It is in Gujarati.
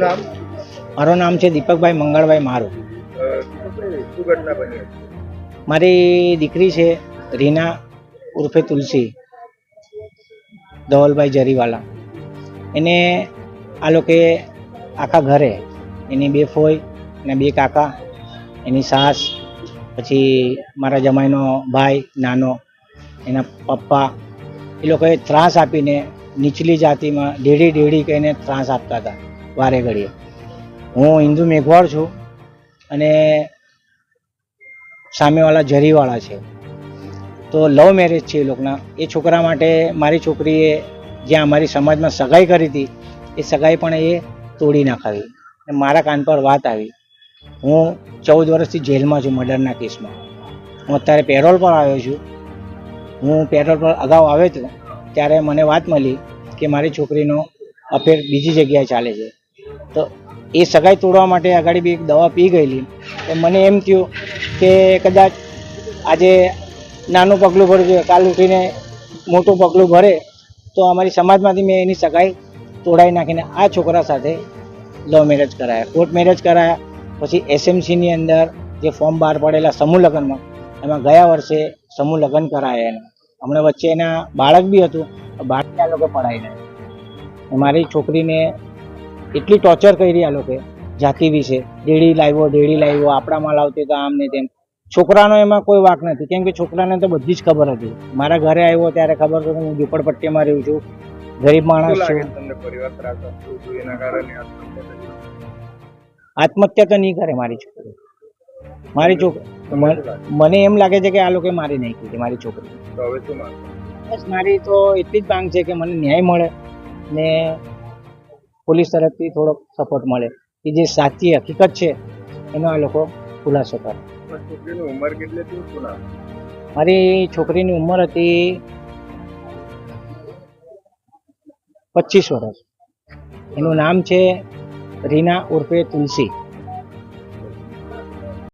આપનું નામ? મારું નામ છે દીપકભાઈ મંગળભાઈ મારું. શું ઘટના બની? મારી દીકરી છે રીના ઉર્ફે તુલસી ધવલભાઈ જરીવાલા. એને આ લોકોએ આખા ઘરે એની 2 ફોઈ અને 2 કાકા, એની સાસ, પછી મારા જમાઈનો ભાઈ નાનો, એના પપ્પા, એ લોકોએ ત્રાસ આપીને નીચલી જાતિમાં ડેડી કહીને ત્રાસ આપતા હતા વારે ઘડીએ. હું હિન્દુ મેઘવાળ છું અને સામેવાળા જરીવાળા છે, તો લવ મેરેજ છે એ લોકોના. એ છોકરા માટે મારી છોકરીએ જ્યાં અમારી સમાજમાં સગાઈ કરી હતી એ સગાઈ પણ એ તોડી નાખાવી. મારા કાન પર વાત આવી. હું 14 વર્ષથી જેલમાં છું મર્ડરના કેસમાં. હું અત્યારે પેરોલ પર આવ્યો છું. હું પેરોલ પર અગાઉ આવ્યો હતો ત્યારે મને વાત મળી કે મારી છોકરીનો અફેર બીજી જગ્યાએ ચાલે છે. તો એ સગાઈ તોડવા માટે આગળ બી એક દવા પી ગયેલી. તો મને એમ થયું કે કદાચ આજે નાનું પગલું ભરવું જોઈએ, કાલ ઉઠીને મોટું પગલું ભરે તો અમારી સમાજમાંથી મેં એની સગાઈ તોડાવી નાખીને આ છોકરા સાથે લવ મેરેજ કરાયા, કોર્ટ મેરેજ કરાયા. પછી એસએમસીની અંદર જે ફોર્મ બહાર પડેલા સમૂહ લગ્નમાં, એમાં ગયા વર્ષે સમૂહ લગ્ન કરાયા એના. હમણાં વચ્ચે એના બાળક બી હતું, બાળકને આ લોકો પડાવી નાખ્યા. મારી છોકરીને એટલી ટોર્ચર કરી આ લોકોએ જાતિ વિશે, ડેડી લાવ્યો, આપણામાં લાવતી તો આમ ને તેમ. છોકરાનો એમાં કોઈ વાંક નથી, કેમ કે છોકરાને તો બધી જ ખબર હતી. મારા ઘરે આવ્યો ત્યારે ખબર હતી હું ઝૂંપડપટ્ટીમાં રહું છું, ગરીબ માણસ છું. આત્મહત્યા તો નહીં કરે મારી છોકરી. મને એમ લાગે છે કે આ લોકોએ મારી નાખી છે મારી છોકરી. બસ મારી તો એટલી જ માંગ છે કે મને ન્યાય મળે ને પોલીસ તરફથી થોડોક સપોર્ટ મળે કે જે સાચી હકીકત છે એનો આ લોકો ખુલાસો કરે. છોકરીની ઉંમર કેટલી હતી? શું નામ? મારી છોકરીની ઉંમર હતી 25 વર્ષ. એનું નામ છે રીના ઉર્ફે તુલસી.